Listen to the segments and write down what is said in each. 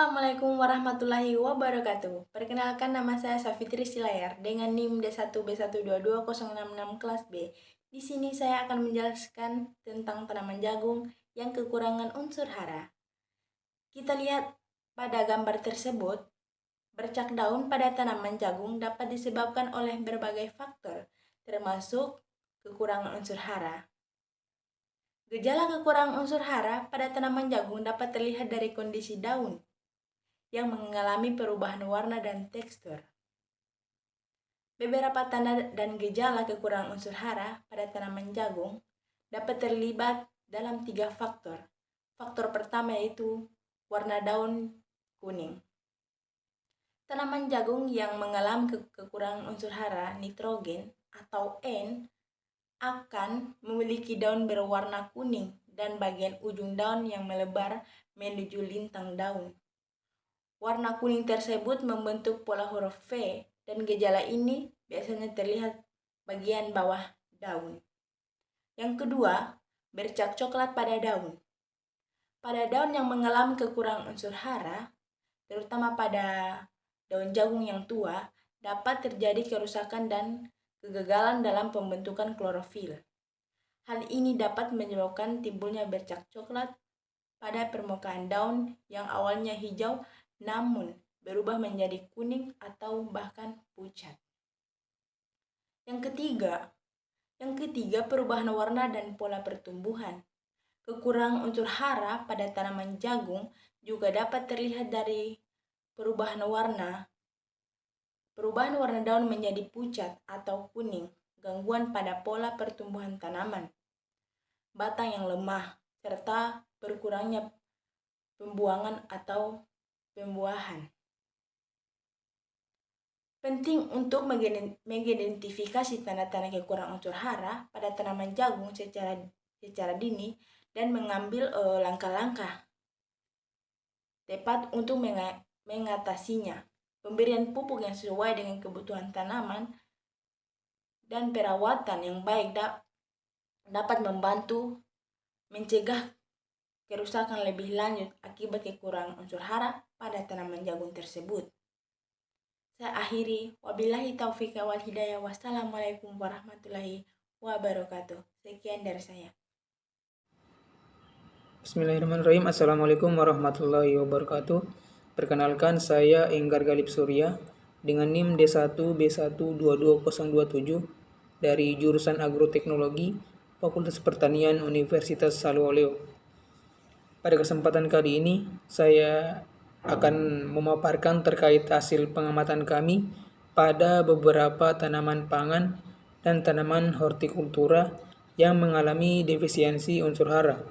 Assalamualaikum warahmatullahi wabarakatuh. Perkenalkan, nama saya Safitri Silayar dengan NIM D1B1220066 kelas B. Di sini saya akan menjelaskan tentang tanaman jagung yang kekurangan unsur hara. Kita lihat pada gambar tersebut, bercak daun pada tanaman jagung dapat disebabkan oleh berbagai faktor, termasuk kekurangan unsur hara. Gejala kekurangan unsur hara pada tanaman jagung dapat terlihat dari kondisi daun yang mengalami perubahan warna dan tekstur. Beberapa tanda dan gejala kekurangan unsur hara pada tanaman jagung dapat terlibat dalam 3 faktor. Faktor pertama yaitu warna daun kuning. Tanaman jagung yang mengalami kekurangan unsur hara nitrogen atau N akan memiliki daun berwarna kuning dan bagian ujung daun yang melebar menuju lintang daun. Warna kuning tersebut membentuk pola huruf V dan gejala ini biasanya terlihat bagian bawah daun. Yang kedua, bercak coklat pada daun. Pada daun yang mengalami kekurangan unsur hara, terutama pada daun jagung yang tua, dapat terjadi kerusakan dan kegagalan dalam pembentukan klorofil. Hal ini dapat menyebabkan timbulnya bercak coklat pada permukaan daun yang awalnya hijau namun berubah menjadi kuning atau bahkan pucat. Yang ketiga perubahan warna dan pola pertumbuhan. Kekurangan unsur hara pada tanaman jagung juga dapat terlihat dari perubahan warna daun menjadi pucat atau kuning, gangguan pada pola pertumbuhan tanaman, batang yang lemah, serta berkurangnya pembuahan atau pembuahan. Penting untuk mengidentifikasi tanda-tanda kekurangan unsur hara pada tanaman jagung secara dini dan mengambil langkah-langkah tepat untuk mengatasinya. Pemberian pupuk yang sesuai dengan kebutuhan tanaman dan perawatan yang baik dapat membantu mencegah kerusakan lebih lanjut akibat kekurangan unsur hara pada tanaman jagung tersebut. Saya akhiri, wabillahi taufiq wal hidayah, wassalamualaikum warahmatullahi wabarakatuh. Sekian dari saya. Bismillahirrahmanirrahim. Assalamualaikum warahmatullahi wabarakatuh. Perkenalkan, saya Enggar Galib Surya dengan NIM D1B1220027 dari jurusan Agroteknologi Fakultas Pertanian Universitas Saluoleo. Pada kesempatan kali ini, saya akan memaparkan terkait hasil pengamatan kami pada beberapa tanaman pangan dan tanaman hortikultura yang mengalami defisiensi unsur hara.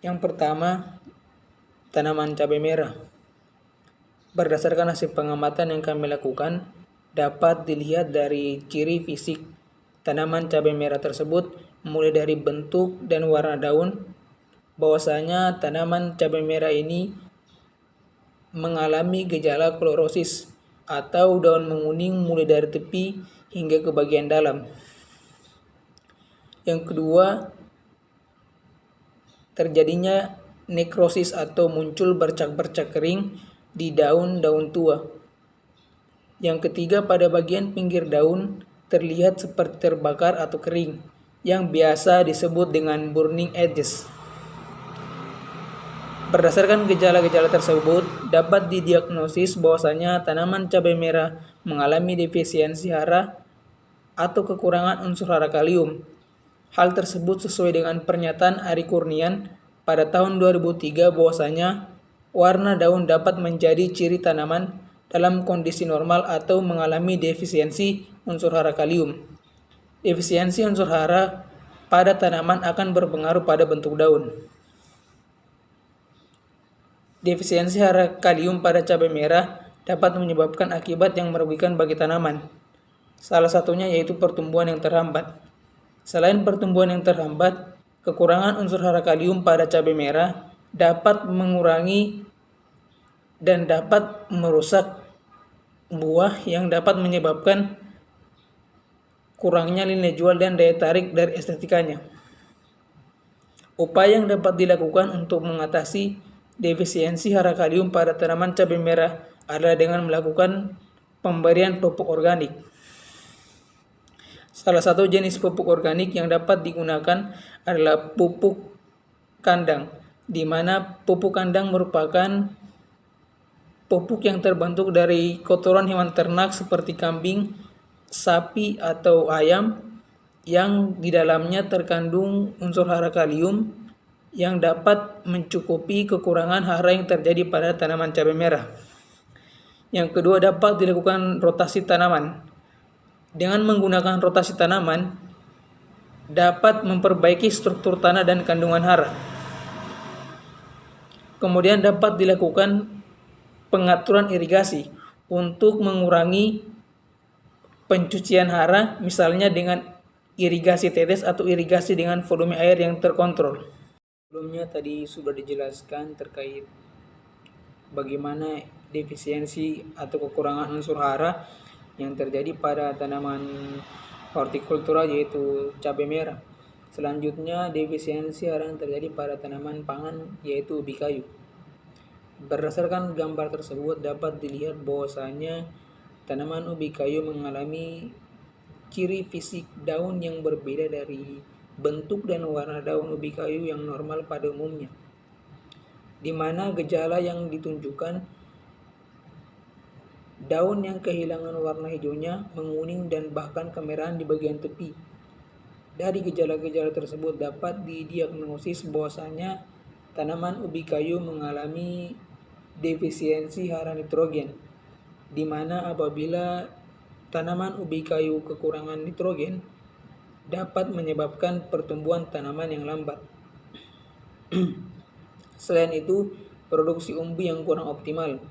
Yang pertama, tanaman cabai merah. Berdasarkan hasil pengamatan yang kami lakukan, dapat dilihat dari ciri fisik tanaman cabai merah tersebut, mulai dari bentuk dan warna daun, bahwasanya tanaman cabai merah ini mengalami gejala klorosis atau daun menguning mulai dari tepi hingga ke bagian dalam. Yang kedua, terjadinya nekrosis atau muncul bercak-bercak kering di daun-daun tua. Yang ketiga, pada bagian pinggir daun terlihat seperti terbakar atau kering, yang biasa disebut dengan burning edges. Berdasarkan gejala-gejala tersebut, dapat didiagnosis bahwasanya tanaman cabai merah mengalami defisiensi hara atau kekurangan unsur hara kalium. Hal tersebut sesuai dengan pernyataan Ari Kurnian pada tahun 2003 bahwasanya warna daun dapat menjadi ciri tanaman dalam kondisi normal atau mengalami defisiensi unsur hara kalium. Defisiensi unsur hara pada tanaman akan berpengaruh pada bentuk daun. Defisiensi hara kalium pada cabai merah dapat menyebabkan akibat yang merugikan bagi tanaman. Salah satunya yaitu pertumbuhan yang terhambat. Selain pertumbuhan yang terhambat, kekurangan unsur hara kalium pada cabai merah dapat mengurangi dan dapat merusak buah yang dapat menyebabkan kurangnya nilai jual dan daya tarik dari estetikanya. Upaya yang dapat dilakukan untuk mengatasi defisiensi hara kalium pada tanaman cabai merah adalah dengan melakukan pemberian pupuk organik. Salah satu jenis pupuk organik yang dapat digunakan adalah pupuk kandang, di mana pupuk kandang merupakan pupuk yang terbentuk dari kotoran hewan ternak seperti kambing, sapi, atau ayam yang di dalamnya terkandung unsur hara kalium yang dapat mencukupi kekurangan hara yang terjadi pada tanaman cabai merah. Yang kedua, dapat dilakukan rotasi tanaman. Dengan menggunakan rotasi tanaman, dapat memperbaiki struktur tanah dan kandungan hara. Kemudian dapat dilakukan pengaturan irigasi untuk mengurangi pencucian hara, misalnya dengan irigasi tetes atau irigasi dengan volume air yang terkontrol. Sebelumnya tadi sudah dijelaskan terkait bagaimana defisiensi atau kekurangan unsur hara yang terjadi pada tanaman hortikultura yaitu cabai merah. Selanjutnya, defisiensi hara yang terjadi pada tanaman pangan yaitu ubi kayu. Berdasarkan gambar tersebut dapat dilihat bahwasanya tanaman ubi kayu mengalami ciri fisik daun yang berbeda dari bentuk dan warna daun ubi kayu yang normal pada umumnya, di mana gejala yang ditunjukkan daun yang kehilangan warna hijaunya, menguning, dan bahkan kemerahan di bagian tepi. Dari gejala-gejala tersebut dapat didiagnosis bahwasanya tanaman ubi kayu mengalami defisiensi hara nitrogen, di mana apabila tanaman ubi kayu kekurangan nitrogen dapat menyebabkan pertumbuhan tanaman yang lambat. Selain itu, produksi umbi yang kurang optimal.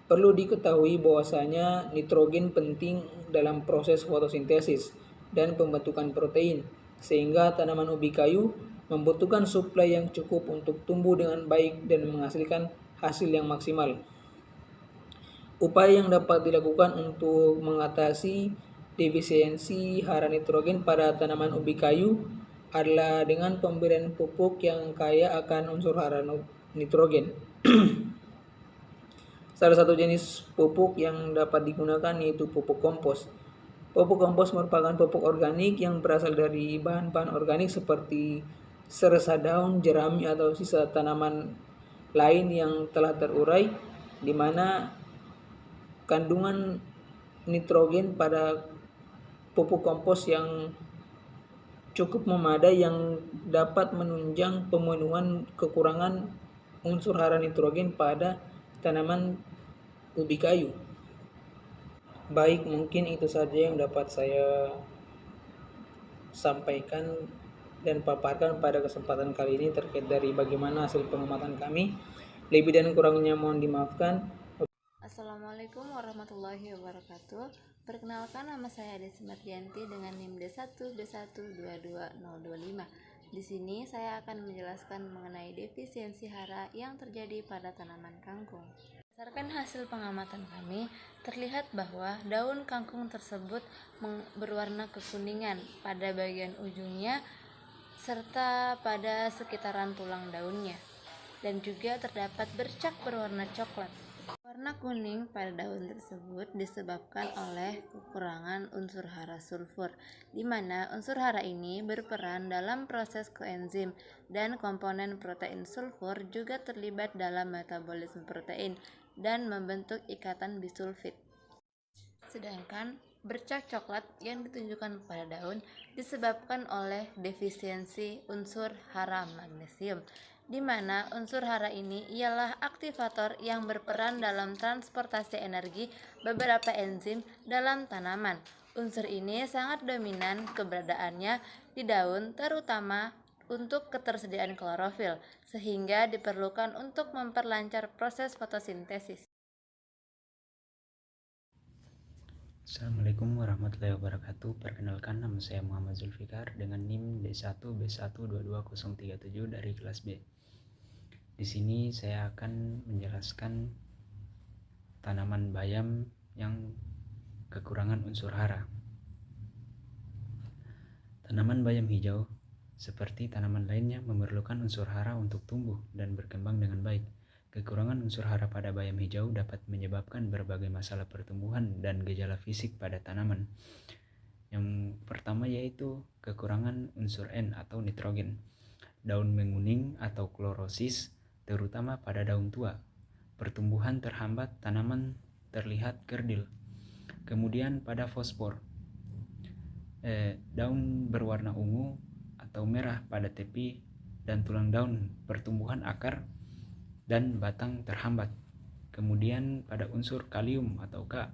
Perlu diketahui bahwasanya nitrogen penting dalam proses fotosintesis dan pembentukan protein, sehingga tanaman ubi kayu membutuhkan suplai yang cukup untuk tumbuh dengan baik dan menghasilkan hasil yang maksimal. Upaya yang dapat dilakukan untuk mengatasi defisiensi hara nitrogen pada tanaman ubi kayu adalah dengan pemberian pupuk yang kaya akan unsur hara nitrogen. Salah satu jenis pupuk yang dapat digunakan yaitu pupuk kompos. Pupuk kompos merupakan pupuk organik yang berasal dari bahan-bahan organik seperti seresa daun, jerami, atau sisa tanaman lain yang telah terurai, di mana kandungan nitrogen pada pupuk kompos yang cukup memadai yang dapat menunjang pemenuhan kekurangan unsur hara nitrogen pada tanaman ubi kayu. Baik, mungkin itu saja yang dapat saya sampaikan dan paparkan pada kesempatan kali ini terkait dari bagaimana hasil pengamatan kami. Lebih dan kurangnya mohon dimaafkan. Assalamualaikum warahmatullahi wabarakatuh. Perkenalkan, nama saya Desi Mardianti dengan NIM D1B122025. Di sini saya akan menjelaskan mengenai defisiensi hara yang terjadi pada tanaman kangkung. Berdasarkan hasil pengamatan kami, terlihat bahwa daun kangkung tersebut berwarna kekuningan pada bagian ujungnya serta pada sekitaran tulang daunnya, dan juga terdapat bercak berwarna coklat. Warna kuning pada daun tersebut disebabkan oleh kekurangan unsur hara sulfur, di mana unsur hara ini berperan dalam proses koenzim dan komponen protein sulfur juga terlibat dalam metabolisme protein dan membentuk ikatan bisulfit. Sedangkan bercak coklat yang ditunjukkan pada daun disebabkan oleh defisiensi unsur hara magnesium, di mana unsur hara ini ialah aktivator yang berperan dalam transportasi energi beberapa enzim dalam tanaman. Unsur ini sangat dominan keberadaannya di daun, terutama untuk ketersediaan klorofil, sehingga diperlukan untuk memperlancar proses fotosintesis. Assalamualaikum warahmatullahi wabarakatuh. Perkenalkan, nama saya Muhammad Zulfikar dengan NIM D1B122037 dari kelas B. Di sini saya akan menjelaskan tanaman bayam yang kekurangan unsur hara. Tanaman bayam hijau seperti tanaman lainnya memerlukan unsur hara untuk tumbuh dan berkembang dengan baik. Kekurangan unsur hara pada bayam hijau dapat menyebabkan berbagai masalah pertumbuhan dan gejala fisik pada tanaman. Yang pertama yaitu kekurangan unsur N atau nitrogen. Daun menguning atau klorosis, terutama pada daun tua. Pertumbuhan terhambat, tanaman terlihat kerdil. Kemudian pada fosfor, daun berwarna ungu atau merah pada tepi dan tulang daun, pertumbuhan akar dan batang terhambat. Kemudian pada unsur kalium atau K,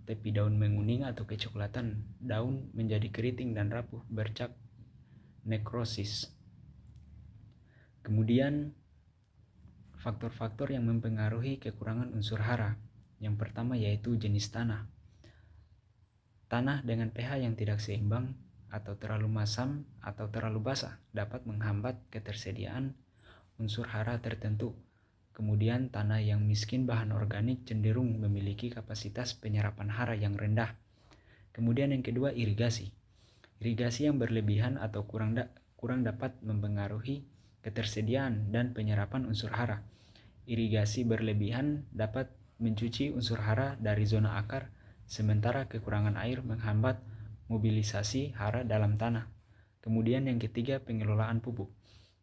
tepi daun menguning atau kecoklatan, daun menjadi keriting dan rapuh bercak nekrosis. Kemudian faktor-faktor yang mempengaruhi kekurangan unsur hara. Yang pertama yaitu jenis tanah. Tanah dengan pH yang tidak seimbang atau terlalu masam atau terlalu basah dapat menghambat ketersediaan unsur hara tertentu. Kemudian tanah yang miskin bahan organik cenderung memiliki kapasitas penyerapan hara yang rendah. Kemudian yang kedua, irigasi. Irigasi yang berlebihan atau kurang dapat mempengaruhi ketersediaan dan penyerapan unsur hara. Irigasi berlebihan dapat mencuci unsur hara dari zona akar, sementara kekurangan air menghambat mobilisasi hara dalam tanah. Kemudian yang ketiga, pengelolaan pupuk.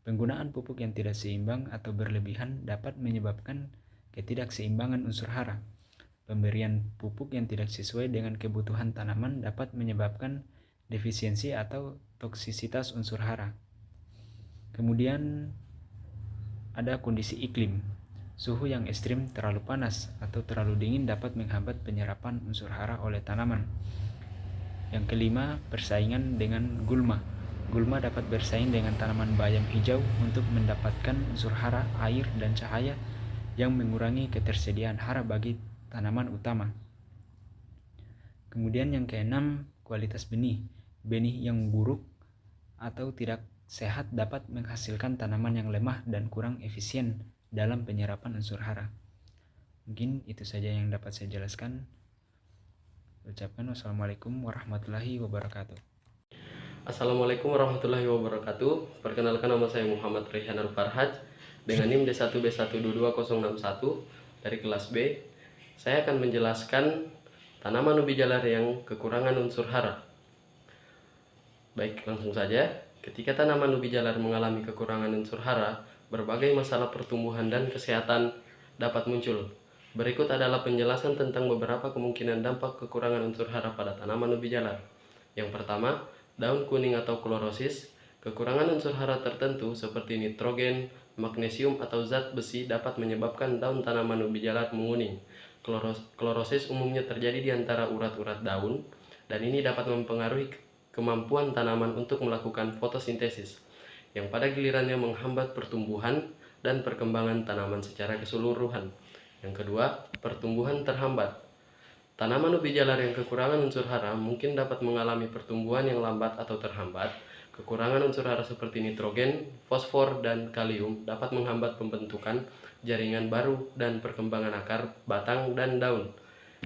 Penggunaan pupuk yang tidak seimbang atau berlebihan dapat menyebabkan ketidakseimbangan unsur hara. Pemberian pupuk yang tidak sesuai dengan kebutuhan tanaman dapat menyebabkan defisiensi atau toksisitas unsur hara. Kemudian ada kondisi iklim. Suhu yang ekstrim, terlalu panas atau terlalu dingin dapat menghambat penyerapan unsur hara oleh tanaman. Yang kelima, persaingan dengan gulma. Gulma dapat bersaing dengan tanaman bayam hijau untuk mendapatkan unsur hara, air, dan cahaya yang mengurangi ketersediaan hara bagi tanaman utama. Kemudian yang keenam, kualitas benih. Benih yang buruk atau tidak sehat dapat menghasilkan tanaman yang lemah dan kurang efisien dalam penyerapan unsur hara. Mungkin itu saja yang dapat saya jelaskan. Ucapkan wassalamualaikum warahmatullahi wabarakatuh. Assalamualaikum warahmatullahi wabarakatuh. Perkenalkan, nama saya Muhammad Rayhan Al-Farhaj dengan NIM D1B1222061 dari kelas B. Saya akan menjelaskan tanaman ubi jalar yang kekurangan unsur hara. Baik, langsung saja. Ketika tanaman ubi jalar mengalami kekurangan unsur hara, berbagai masalah pertumbuhan dan kesehatan dapat muncul. Berikut adalah penjelasan tentang beberapa kemungkinan dampak kekurangan unsur hara pada tanaman ubi jalar. Yang pertama, daun kuning atau klorosis. Kekurangan unsur hara tertentu seperti nitrogen, magnesium, atau zat besi dapat menyebabkan daun tanaman ubi jalar menguning. Klorosis umumnya terjadi di antara urat-urat daun, dan ini dapat mempengaruhi kemampuan tanaman untuk melakukan fotosintesis, yang pada gilirannya menghambat pertumbuhan dan perkembangan tanaman secara keseluruhan. Yang kedua, pertumbuhan terhambat. Tanaman ubi jalar yang kekurangan unsur hara mungkin dapat mengalami pertumbuhan yang lambat atau terhambat. Kekurangan unsur hara seperti nitrogen, fosfor, dan kalium dapat menghambat pembentukan jaringan baru dan perkembangan akar, batang, dan daun.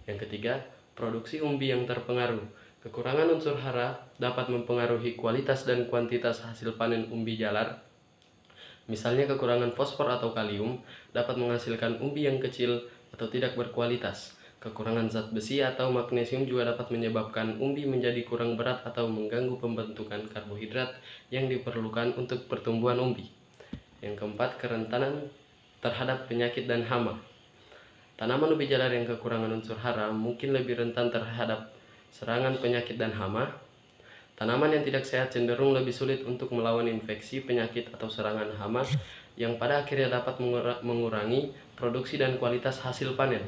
Yang ketiga, produksi umbi yang terpengaruh. Kekurangan unsur hara dapat mempengaruhi kualitas dan kuantitas hasil panen umbi jalar. Misalnya kekurangan fosfor atau kalium dapat menghasilkan umbi yang kecil atau tidak berkualitas. Kekurangan zat besi atau magnesium juga dapat menyebabkan umbi menjadi kurang berat atau mengganggu pembentukan karbohidrat yang diperlukan untuk pertumbuhan umbi. Yang keempat, kerentanan terhadap penyakit dan hama. Tanaman ubi jalar yang kekurangan unsur hara mungkin lebih rentan terhadap serangan penyakit dan hama. Tanaman yang tidak sehat cenderung lebih sulit untuk melawan infeksi, penyakit, atau serangan hama yang pada akhirnya dapat mengurangi produksi dan kualitas hasil panen.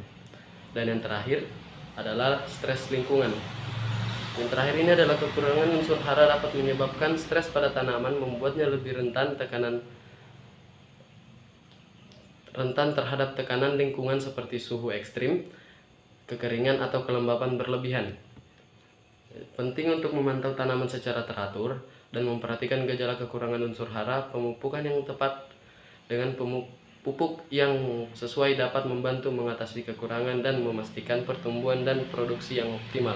Dan yang terakhir adalah stres lingkungan. Yang terakhir ini adalah kekurangan unsur hara dapat menyebabkan stres pada tanaman, membuatnya lebih rentan terhadap tekanan lingkungan seperti suhu ekstrim, kekeringan, atau kelembapan berlebihan. Penting untuk memantau tanaman secara teratur dan memperhatikan gejala kekurangan unsur hara. Pemupukan yang tepat dengan pupuk yang sesuai dapat membantu mengatasi kekurangan dan memastikan pertumbuhan dan produksi yang optimal.